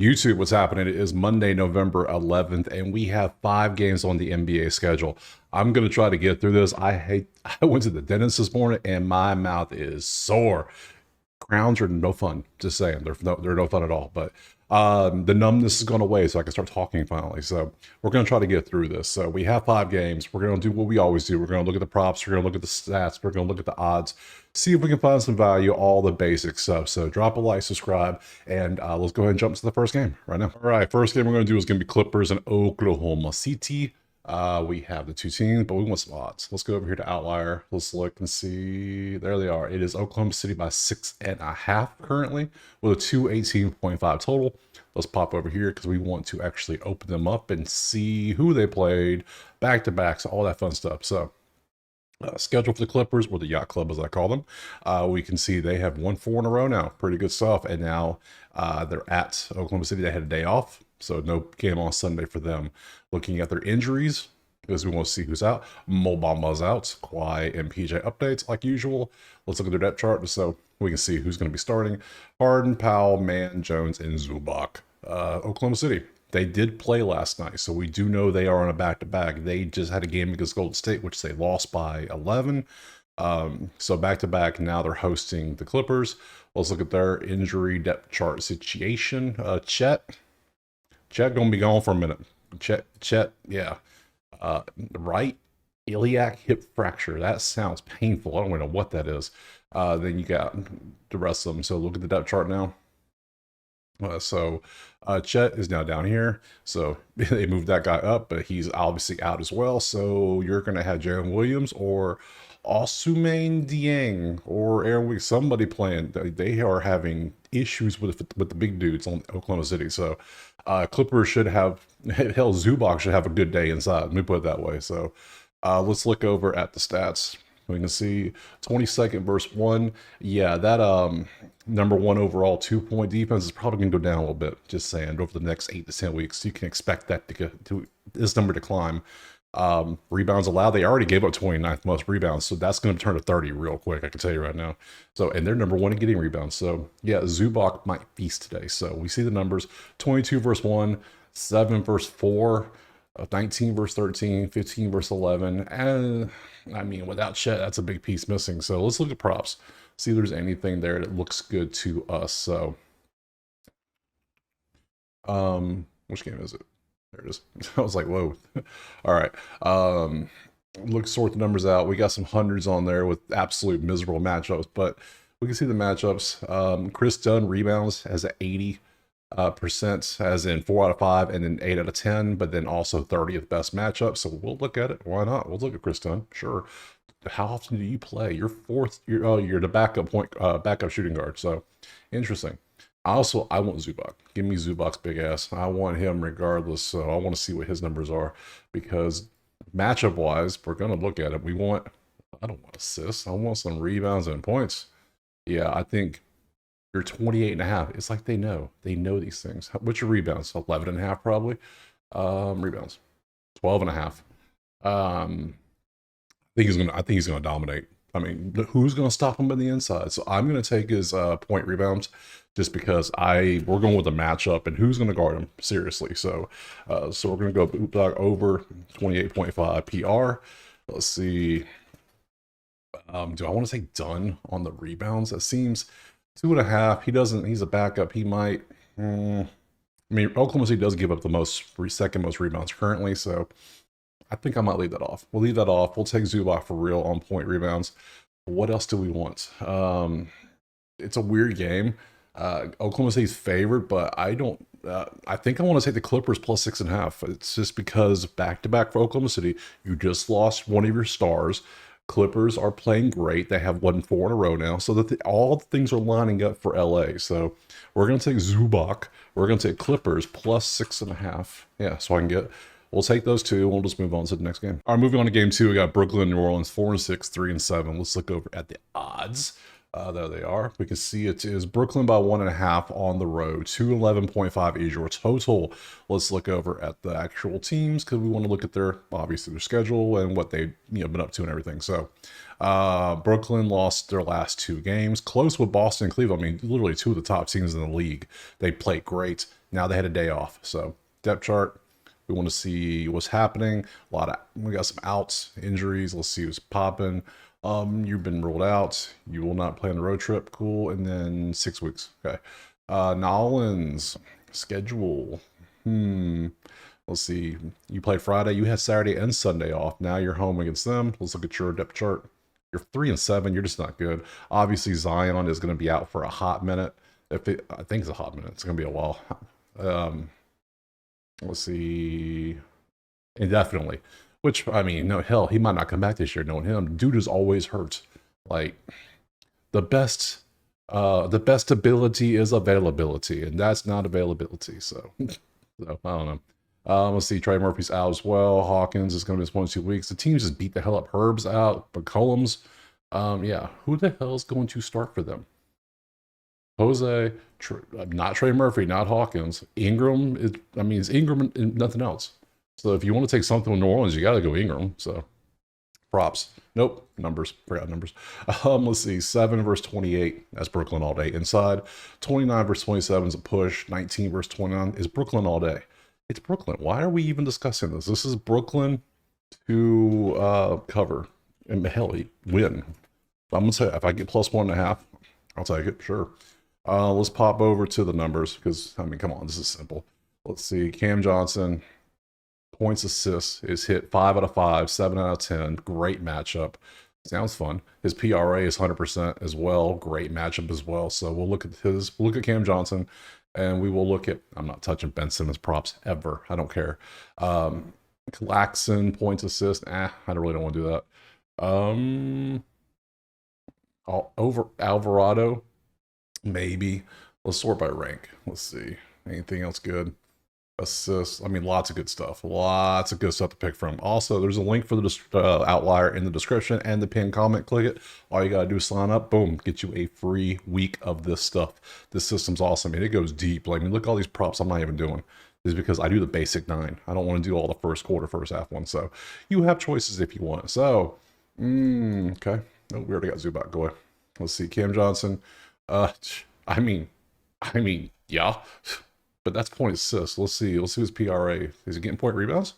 YouTube, what's happening? It is Monday, November 11th, and we have 5 games on the NBA schedule. I'm going to try to get through this. I went to the dentist this morning, and my mouth is sore. Crowns are no fun. Just saying, they're no fun at all. But the numbness has gone away, so I can start talking finally. So we're going to try to get through this. So we have 5 games. We're going to do what we always do. We're going to look at the props. We're going to look at the stats. We're going to look at the odds. See if we can find some value. All the basic stuff. So drop a like, subscribe, and let's go ahead and jump to the first game right now. All right, first game we're going to do is going to be Clippers and Oklahoma City. We have the two teams, but we want some odds. Let's go over here to Outlier. Let's look and see. There they are. It is Oklahoma City by 6.5 currently with a 218.5 total. Let's pop over here because we want to actually open them up and see who they played, back-to-backs, all that fun stuff. So schedule for the Clippers, or the Yacht Club as I call them. We can see they have won 4 in a row now. Pretty good stuff. And now they're at Oklahoma City. They had a day off, so no game on Sunday for them. Looking at their injuries, because we want to see who's out. Mo Bamba's out. Kawhi and PJ updates like usual. Let's look at their depth chart so we can see who's going to be starting. Harden, Powell, Mann, Jones, and Zubac. Oklahoma City. They did play last night, so we do know they are on a back-to-back. They just had a game against Golden State, which they lost by 11. So back-to-back, now they're hosting the Clippers. Let's look at their injury depth chart situation. Chet gonna be gone for a minute. Chet, yeah. Right iliac hip fracture. That sounds painful. I don't even know what that is. Then you got the rest of them. So look at the depth chart now. Chet is now down here, so they moved that guy up, but he's obviously out as well. So you're going to have Jalen Williams or Ousmane Dieng or Aaron Weeks, somebody playing. They are having issues with the big dudes on Oklahoma City. So Clippers should have, hell, Zubac should have a good day inside. Let me put it that way. So let's look over at the stats. We can see 22nd verse 1. Yeah, that number 1 overall 2-point defense is probably going to go down a little bit. Just saying, over the next 8 to 10 weeks, you can expect that to this number to climb. Rebounds allowed, they already gave up 29th most rebounds, so that's going to turn to 30 real quick, I can tell you right now. So, and they're number 1 in getting rebounds. So, yeah, Zubac might feast today. So, we see the numbers: 22 verse 1, 7 verse 4. 19 verse 13, 15 verse 11, and I mean, without Chet, that's a big piece missing. So let's look at props, see if there's anything there that looks good to us. So which game is it? There it is. I was like, whoa. All right, look, sort the numbers out. We got some hundreds on there with absolute miserable matchups, but we can see the matchups. Chris Dunn rebounds has an 80 percent, as in 4 out of 5, and then 8 out of 10, but then also 30th best matchup. So we'll look at it. Why not? We'll look at Chris Dunn. Sure. How often do you play? You're fourth. You're the backup shooting guard. So interesting. I want Zubac. Give me Zubac's big ass. I want him regardless. So I want to see what his numbers are, because matchup wise, we're gonna look at it. I don't want assists. I want some rebounds and points. Yeah, I think you're 28.5. It's like they know these things. What's your rebounds? 11.5 probably. Rebounds 12.5. I think he's gonna dominate. I mean, who's gonna stop him in the inside? So I'm gonna take his point rebounds, just because we're going with a matchup and who's gonna guard him seriously. So we're gonna go boot dog over 28.5 PR. Let's see. Do I want to say Dunn on the rebounds? That seems 2.5. He's a backup. He might. I mean, Oklahoma City does give up the second most rebounds currently, so I think I might leave that off. We'll leave that off. We'll take Zubac for real on point rebounds. What else do we want? It's a weird game. Oklahoma City's favored, but I don't. I think I want to take the Clippers plus 6.5. It's just because back-to-back for Oklahoma City, you just lost one of your stars. Clippers are playing great. They have won 4 in a row now, so that all the things are lining up for LA. So we're going to take Zubac. We're going to take Clippers plus 6.5. Yeah, so we'll take those two. We'll just move on to the next game. All right, moving on to game 2. We got Brooklyn, New Orleans, 4-6, 3-7. Let's look over at the odds. There they are. We can see it is Brooklyn by 1.5 on the road, 211.5 is your total. Let's look over at the actual teams, because we want to look at their schedule and what they've been up to and everything. So Brooklyn lost their last 2 games, close with Boston and Cleveland. I mean, literally 2 of the top teams in the league. They played great. Now they had a day off. So depth chart, we want to see what's happening. We got some outs, injuries. Let's see who's popping. You've been ruled out. You will not play on the road trip. Cool. And then 6 weeks. Okay. Nolans schedule. Let's see. You play Friday. You had Saturday and Sunday off. Now you're home against them. Let's look at your depth chart. You're 3-7. You're just not good. Obviously, Zion is going to be out for a hot minute. I think it's a hot minute. It's going to be a while. Let's see. Indefinitely. Which, I mean, no, hell, he might not come back this year knowing him. Dude is always hurt. Like, the best ability is availability, and that's not availability. So, so I don't know. Let's see. Trey Murphy's out as well. Hawkins is going to miss 1 or 2 weeks. The teams just beat the hell up. Herb's out. McCollum's. Yeah. Who the hell is going to start for them? Jose, not Trey Murphy, not Hawkins. Ingram is. I mean, it's Ingram and nothing else. So if you want to take something with New Orleans, you got to go Ingram. So props. Nope. Numbers. Forgot numbers. Let's see. 7 versus 28. That's Brooklyn all day. Inside. 29 versus 27 is a push. 19 versus 29 is Brooklyn all day. It's Brooklyn. Why are we even discussing this? This is Brooklyn to cover. And hell, win. I'm going to say if I get plus 1.5, I'll take it. Sure. Let's pop over to the numbers because, I mean, come on. This is simple. Let's see. Cam Johnson. Points, assists is hit 5 out of 5, 7 out of 10. Great matchup. Sounds fun. His PRA is 100% as well. Great matchup as well. So we'll look at Cam Johnson, and we will look at. I'm not touching Ben Simmons props ever. I don't care. Claxton points, assist. I really don't want to do that. Over Alvarado, maybe. Let's sort by rank. Let's see. Anything else good? Assists. I mean, lots of good stuff. Lots of good stuff to pick from. Also, there's a link for the outlier in the description and the pinned comment. Click it. All you gotta do is sign up. Boom, get you a free week of this stuff. This system's awesome, and it goes deep. Like, I mean, look at all these props I'm not even doing. This is because I do the basic 9. I don't want to do all the first quarter, first half ones. So you have choices if you want. So, okay. Oh, we already got Zubac. Go away. Let's see. Cam Johnson. I mean, yeah. But that's point assists. Let's see his PRA. Is he getting point rebounds?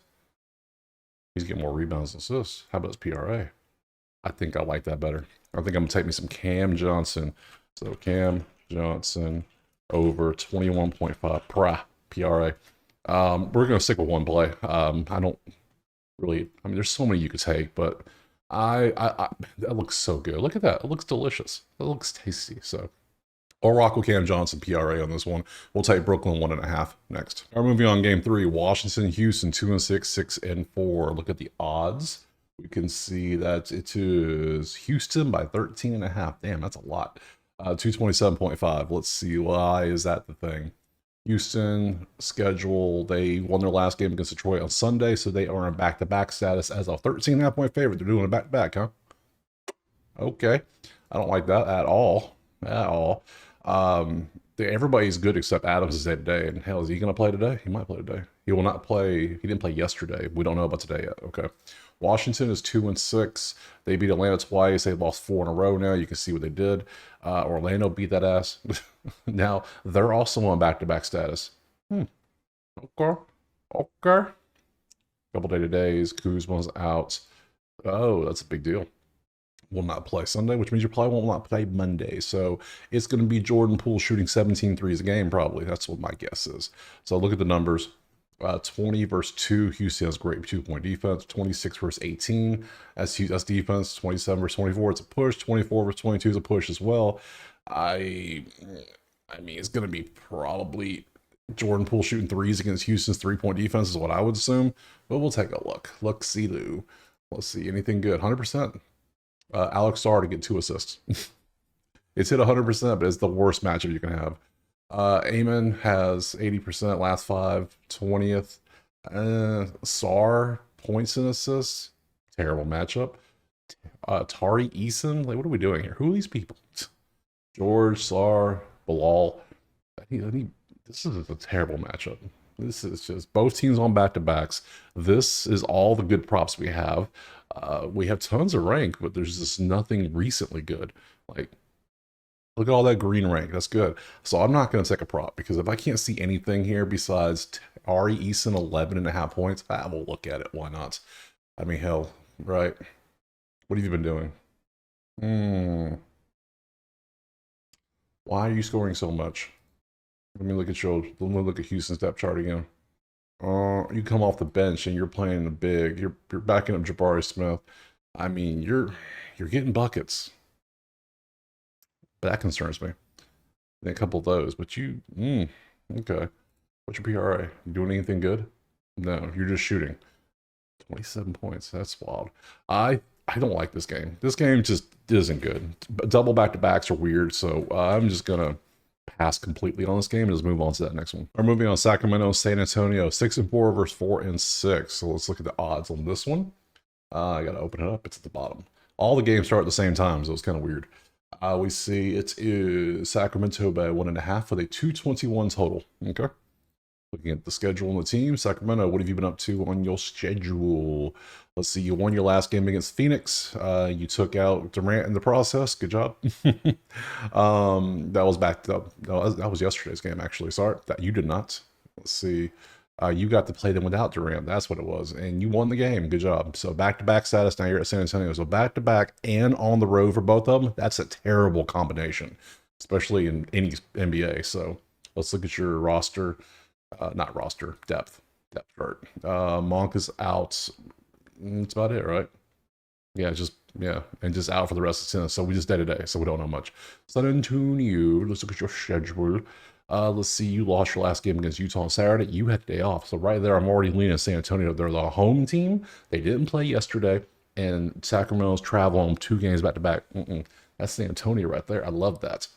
He's getting more rebounds than assists. How about his PRA? I think I like that better. I think I'm going to take me some Cam Johnson. So Cam Johnson over 21.5 PRA. We're going to stick with one play. I don't really, I mean, there's so many you could take, but that looks so good. Look at that. It looks delicious. It looks tasty. So I'll rock with Cam Johnson PRA on this one. We'll take Brooklyn 1.5 next. All right, moving on, game 3. Washington, Houston 2-6, 6-4. Look at the odds. We can see that it is Houston by 13.5. Damn, that's a lot. 227.5. Let's see, why is that the thing? Houston schedule, they won their last game against Detroit on Sunday, so they are in back-to-back status as a 13.5 point favorite. They're doing a back-to-back, huh? Okay. I don't like that at all. At all. Everybody's good except Adams is day today. And hell, is he going to play today? He might play today. He will not play. He didn't play yesterday. We don't know about today yet. Okay. Washington is 2-6. They beat Atlanta twice. They lost 4 in a row now. You can see what they did. Orlando beat that ass. Now, they're also on back-to-back status. Okay. Okay. Couple day-to-days. Kuzma's out. Oh, that's a big deal. Will not play Sunday, which means you probably will not play Monday. So it's going to be Jordan Poole shooting 17 threes a game, probably. That's what my guess is. So look at the numbers. 20 versus 2. Houston has great 2-point defense. 26 versus 18. That's defense. 27 versus 24. It's a push. 24 versus 22 is a push as well. I mean, it's going to be probably Jordan Poole shooting threes against Houston's 3-point defense is what I would assume. But we'll take a look. Let's see. Anything good? 100%. Alex Starr to get 2 assists. It's hit 100%, but it's the worst matchup you can have. Amon has 80% last 5, 20th. Sarr, points and assists. Terrible matchup. Tari Eason, like, what are we doing here? Who are these people? George, Sarr, Bilal. This is a terrible matchup. This is just both teams on back-to-backs. This is all the good props we have. We have tons of rank, but there's just nothing recently good. Like, Look at all that green rank. That's good. So I'm not going to take a prop because if I can't see anything here besides Ari Eason 11.5 points, I will look at it. Why not? I mean, hell, right? What have you been doing? Why are you scoring so much? Let me look at Houston's depth chart again. You come off the bench and you're playing the big. You're backing up Jabari Smith. I mean, you're getting buckets. That concerns me. And a couple of those, but okay. What's your PRA? You doing anything good? No, you're just shooting. 27 points. That's wild. I don't like this game. This game just isn't good. Double back-to-backs are weird, so I'm just gonna pass completely on this game and just move on to that next one. We're moving on. Sacramento, San Antonio, 6-4 versus 4-6. So let's look at the odds on this one. I gotta open it up. It's at the bottom. All the games start at the same time, so it's kind of weird. We see it is Sacramento by 1.5 with a 221 total. Okay. Looking at the schedule and the team, Sacramento, what have you been up to on your schedule? Let's see, you won your last game against Phoenix. You took out Durant in the process. Good job. That was back up. That was yesterday's game, actually. Sorry, that you did not. Let's see. You got to play them without Durant. That's what it was. And you won the game. Good job. So back-to-back status. Now you're at San Antonio. So back-to-back and on the road for both of them. That's a terrible combination, especially in any NBA. So let's look at your roster. Not roster, depth chart. Monk is out. That's about it, right? Yeah, and just out for the rest of the season. So we just day to day, so we don't know much. San Antonio, let's look at your schedule. Let's see, you lost your last game against Utah on Saturday. You had a day off. So right there, I'm already leaning San Antonio. They're the home team. They didn't play yesterday, and Sacramento's traveling 2 games back to back. That's San Antonio right there. I love that.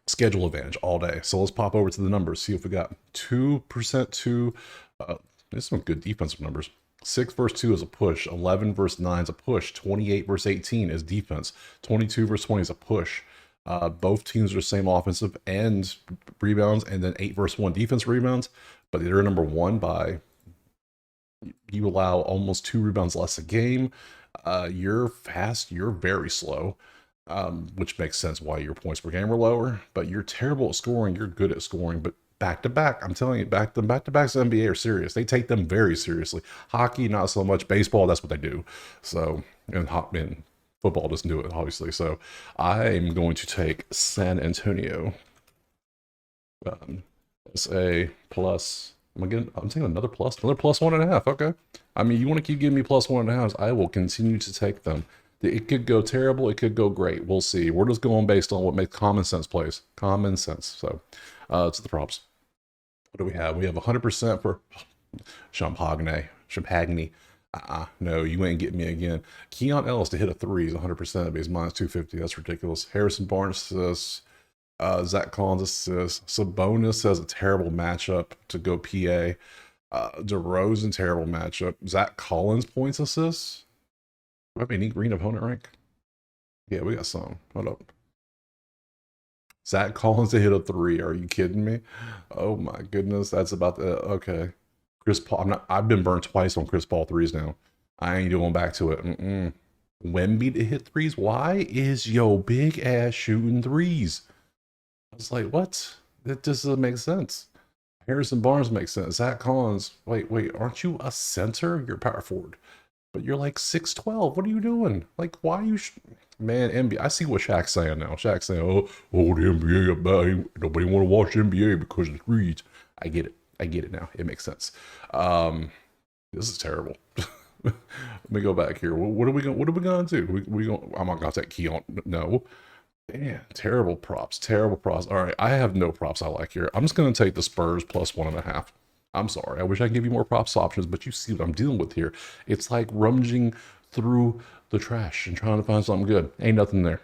Schedule advantage all day. So let's pop over to the numbers, see if we got 2% to there's some good defensive numbers. 6 versus 2 is a push, 11 versus 9 is a push, 28 versus 18 is defense, 22 versus 20 is a push. Both teams are the same offensive and rebounds, and then 8 versus 1 defense rebounds, but they're number 1 by, you allow almost 2 rebounds less a game. You're fast, you're very slow. Which makes sense why your points per game are lower, but you're terrible at scoring. You're good at scoring, but back to back, I'm telling you, back to backs NBA are serious. They take them very seriously. Hockey, not so much. Baseball, that's what they do. So, and football doesn't do it, obviously. So, I'm going to take San Antonio as a plus. I'm taking another plus 1.5. Okay. I mean, you want to keep giving me plus 1.5? I will continue to take them. It could go terrible. It could go great. We'll see. We're just going based on what makes common sense plays. Common sense. So, it's the props. What do we have? We have 100% for Champagne. No, you ain't getting me again. Keon Ellis to hit a 3 is 100%, but he's minus 250. That's ridiculous. Harrison Barnes assists. Zach Collins assists. Sabonis has a terrible matchup to go PA. DeRozan, terrible matchup. Zach Collins points assists. Do I have any green opponent rank? Yeah, we got some. Hold up. Zach Collins to hit a 3. Are you kidding me? Oh my goodness. That's about the okay. Chris Paul. I've been burned twice on Chris Paul 3s now. I ain't going back to it. Wemby to hit 3s. Why is yo big ass shooting 3s? I was like, what? That just doesn't make sense. Harrison Barnes makes sense. Zach Collins. Wait, aren't you a center? You're a power forward. But you're like 6'12". What are you doing? Like, why are you... Man, NBA... I see what Shaq's saying now. Shaq's saying, oh, the NBA, nobody want to watch NBA because of the threes. I get it. I get it now. It makes sense. This is terrible. Let me go back here. What are we going to do? I'm not going to take Keon. No. Man, terrible props. Terrible props. All right, I have no props I like here. I'm just going to take the Spurs plus 1.5. I'm sorry. I wish I could give you more props options, but you see what I'm dealing with here. It's like rummaging through the trash and trying to find something good. Ain't nothing there.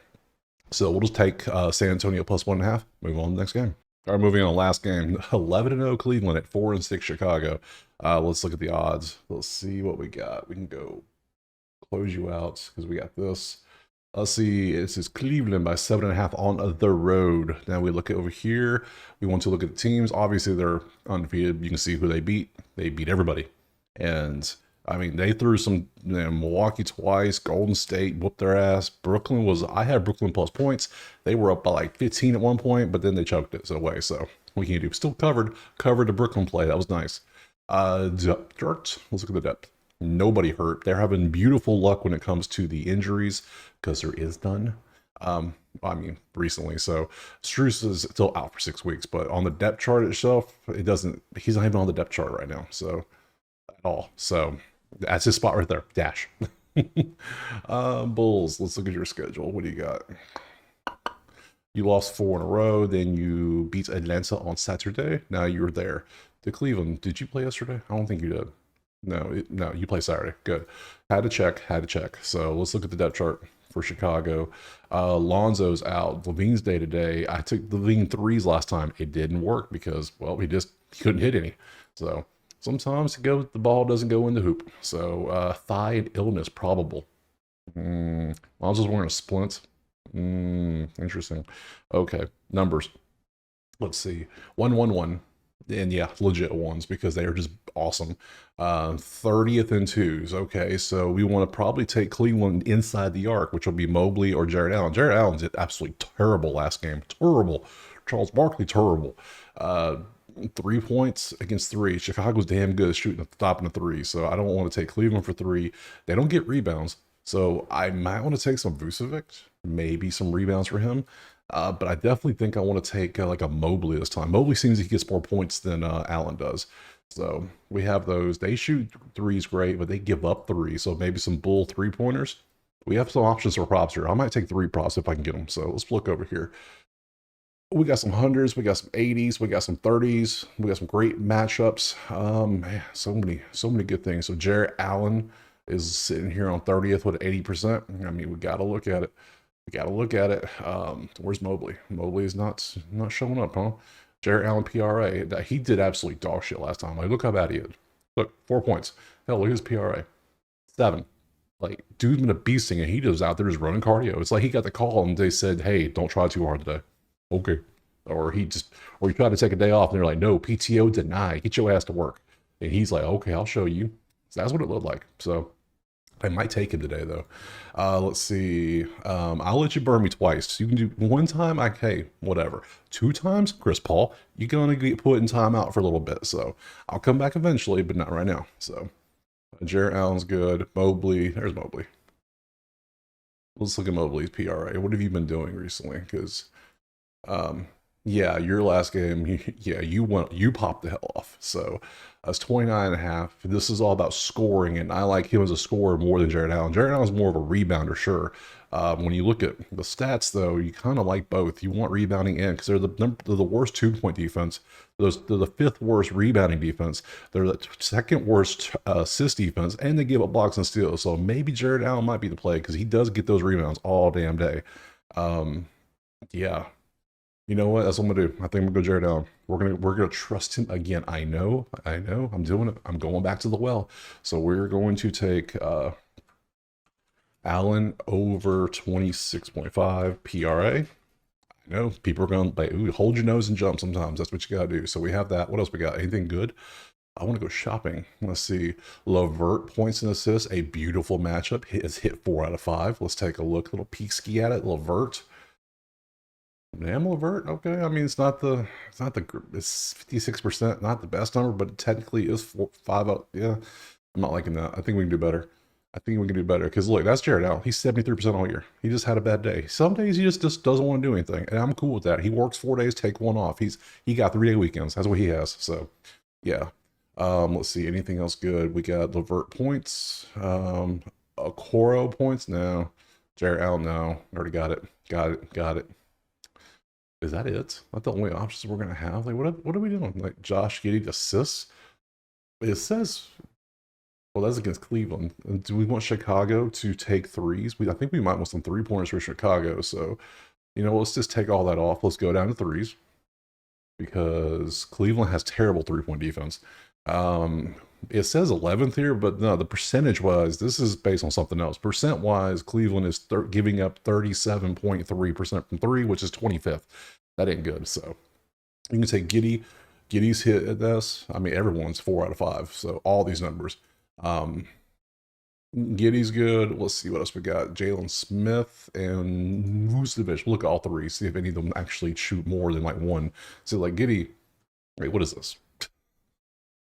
So we'll just take San Antonio plus 1.5. Move on to the next game. All right, moving on. Last game. 11-0 Cleveland at 4-6 Chicago. Let's look at the odds. Let's see what we got. We can go close you out because we got this. Let's see, this is Cleveland by 7.5 on the road. Now we look over here. We want to look at the teams. Obviously, they're undefeated. You can see who they beat. They beat everybody. And I mean, they threw some, Milwaukee twice, Golden State whooped their ass. I had Brooklyn plus points. They were up by like 15 at one point, but then they choked it away. So we can do still covered the Brooklyn play. That was nice. Depth chart. Let's look at the depth. Nobody hurt. They're having beautiful luck when it comes to the injuries because there is none. I mean, recently. So Strus is still out for 6 weeks, but on the depth chart itself, it doesn't. He's not even on the depth chart right now. So at all. So that's his spot right there. Dash. Bulls. Let's look at your schedule. What do you got? You lost 4 in a row. Then you beat Atlanta on Saturday. Now you're there. To Cleveland. Did you play yesterday? I don't think you did. No, you play Saturday. Good. Had to check. So let's look at the depth chart for Chicago. Lonzo's out. Levine's day to day. I took Levine threes last time. It didn't work because, well, he couldn't hit any. So sometimes the ball doesn't go in the hoop. So thigh and illness probable. Lonzo's wearing a splint. Interesting. Okay, numbers. Let's see. 1-1-1. And yeah, legit ones because they are just awesome. 30th and 2s. Okay, so we want to probably take Cleveland inside the arc, which will be Mobley or Jared Allen. Jared Allen did absolutely terrible last game. Terrible. Charles Barkley, terrible. 3 points against 3. Chicago's damn good at shooting at the top of the 3. So I don't want to take Cleveland for 3. They don't get rebounds. So I might want to take some Vucevic. Maybe some rebounds for him. But I definitely think I want to take like a Mobley this time. Mobley seems he gets more points than Allen does. So we have those. They shoot threes great, but they give up 3. So maybe some bull 3-pointers. We have some options for props here. I might take 3 props if I can get them. So let's look over here. We got some 100s, we got some 80s, we got some 30s, we got some great matchups. Man, so many good things. So Jared Allen is sitting here on 30th with 80%. I mean, we got to look at it. Where's Mobley? Mobley is not showing up, huh? Jared Allen PRA. He did absolutely dog shit last time. Like, look how bad he is. Look, 4 points. Hell, look at his PRA. 7. Like, dude's been a beasting, and he just out there just running cardio. It's like he got the call, and they said, hey, don't try too hard today. Okay. Or he tried to take a day off, and they're like, no, PTO denied. Get your ass to work. And he's like, okay, I'll show you. So that's what it looked like. So I might take him today, though. Let's see. I'll let you burn me twice. You can do 1 time, hey, whatever. 2 times, Chris Paul, you're going to get put in timeout for a little bit. So I'll come back eventually, but not right now. So Jared Allen's good. Mobley, there's Mobley. Let's look at Mobley's PRA. What have you been doing recently? Because, yeah, your last game, you popped the hell off. So that's 29.5. This is all about scoring, and I like him as a scorer more than Jared Allen. Jared Allen's more of a rebounder, sure. When you look at the stats, though, you kind of like both. You want rebounding in because they're the worst 2-point defense. They're the 5th worst rebounding defense. They're the 2nd worst assist defense, and they give up blocks and steals. So maybe Jared Allen might be the play because he does get those rebounds all damn day. Yeah. You know what? That's what I'm gonna do. I think I'm gonna go Jared Allen. We're gonna trust him again. I know. I'm doing it. I'm going back to the well. So we're going to take Allen over 26.5 PRA. I know people are going like, ooh, hold your nose and jump sometimes. That's what you gotta do. So we have that. What else we got? Anything good? I want to go shopping. Let's see. Levert points and assists. A beautiful matchup. It's hit 4 out of 5. Let's take a look. A little peek ski at it. Levert. Damn, Levert. Okay, I mean it's 56%, not the best number, but it technically is 5 out. Yeah, I'm not liking that. I think we can do better. Because look, that's Jared Allen. He's 73% all year. He just had a bad day. Some days he just doesn't want to do anything, and I'm cool with that. He works 4 days, take 1 off. He got 3-day weekends. That's what he has. So, yeah. Let's see. Anything else good? We got Levert points. Okoro points. No. Jared Allen. No. Already got it. Got it. Is that it? Not the only options we're gonna have. Like, what are we doing? Like, Josh Giddey assists. It says, well, that's against Cleveland. Do we want Chicago to take 3s? I think we might want some 3-pointers for Chicago. So, let's just take all that off. Let's go down to 3s because Cleveland has terrible 3-point defense. It says 11th here, but no, the percentage-wise, this is based on something else. Percent-wise, Cleveland is giving up 37.3% from 3, which is 25th. That ain't good. So you can take Giddey. Giddey's hit at this. I mean, everyone's 4 out of 5. So all these numbers. Um, Giddy's good. Let's see what else we got. Jalen Smith and Vucevic. We'll look at all three, see if any of them actually shoot more than like one. So like Giddy, wait, what is this?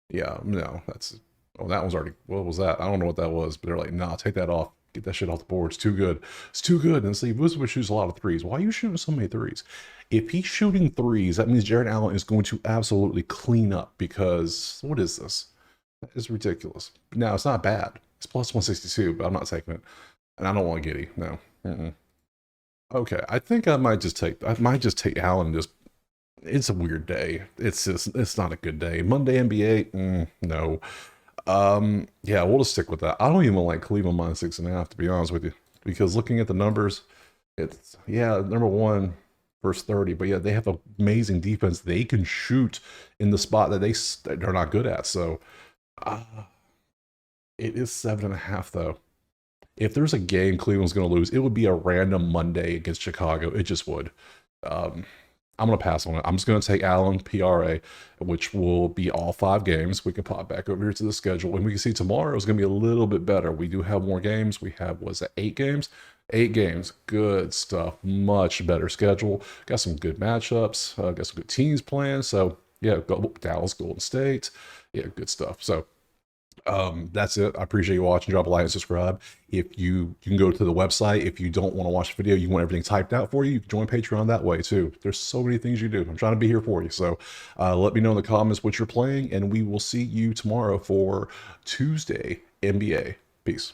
Yeah, no, that's oh, that one's already. What was that? I don't know what that was, but they're like, nah, take that off. Get that shit off the board. It's too good. It's too good. And see, Vucevic shoots a lot of threes. Why are you shooting so many threes? If he's shooting threes, that means Jared Allen is going to absolutely clean up because what is this? That is ridiculous. Now it's not bad. It's plus 162, but I'm not taking it. And I don't want Giddy. No. Mm-mm. Okay, I think I might just take Allen and just it's a weird day. It's not a good day. Monday NBA, no. Yeah, we'll just stick with that. I don't even like Cleveland minus 6.5 to be honest with you, because looking at the numbers, it's yeah number one versus 30, but yeah they have an amazing defense. They can shoot in the spot that they're not good at. So uh, it is 7.5 though. If there's a game Cleveland's going to lose, it would be a random Monday against Chicago. It just would. Um, I'm going to pass on it. I'm just going to take Allen PRA, which will be all 5 games. We can pop back over here to the schedule, and we can see tomorrow is going to be a little bit better. We do have more games. We have, was it 8 games? 8 games. Good stuff. Much better schedule. Got some good matchups. Got some good teams playing. So, yeah, Dallas, Golden State. Yeah, good stuff. So, that's it. I appreciate you watching. Drop a like and subscribe. If you can go to the website. If you don't want to watch the video, you want everything typed out for you, you can join Patreon that way too. There's so many things you do. I'm trying to be here for you. So let me know in the comments what you're playing, and we will see you tomorrow for Tuesday NBA. Peace.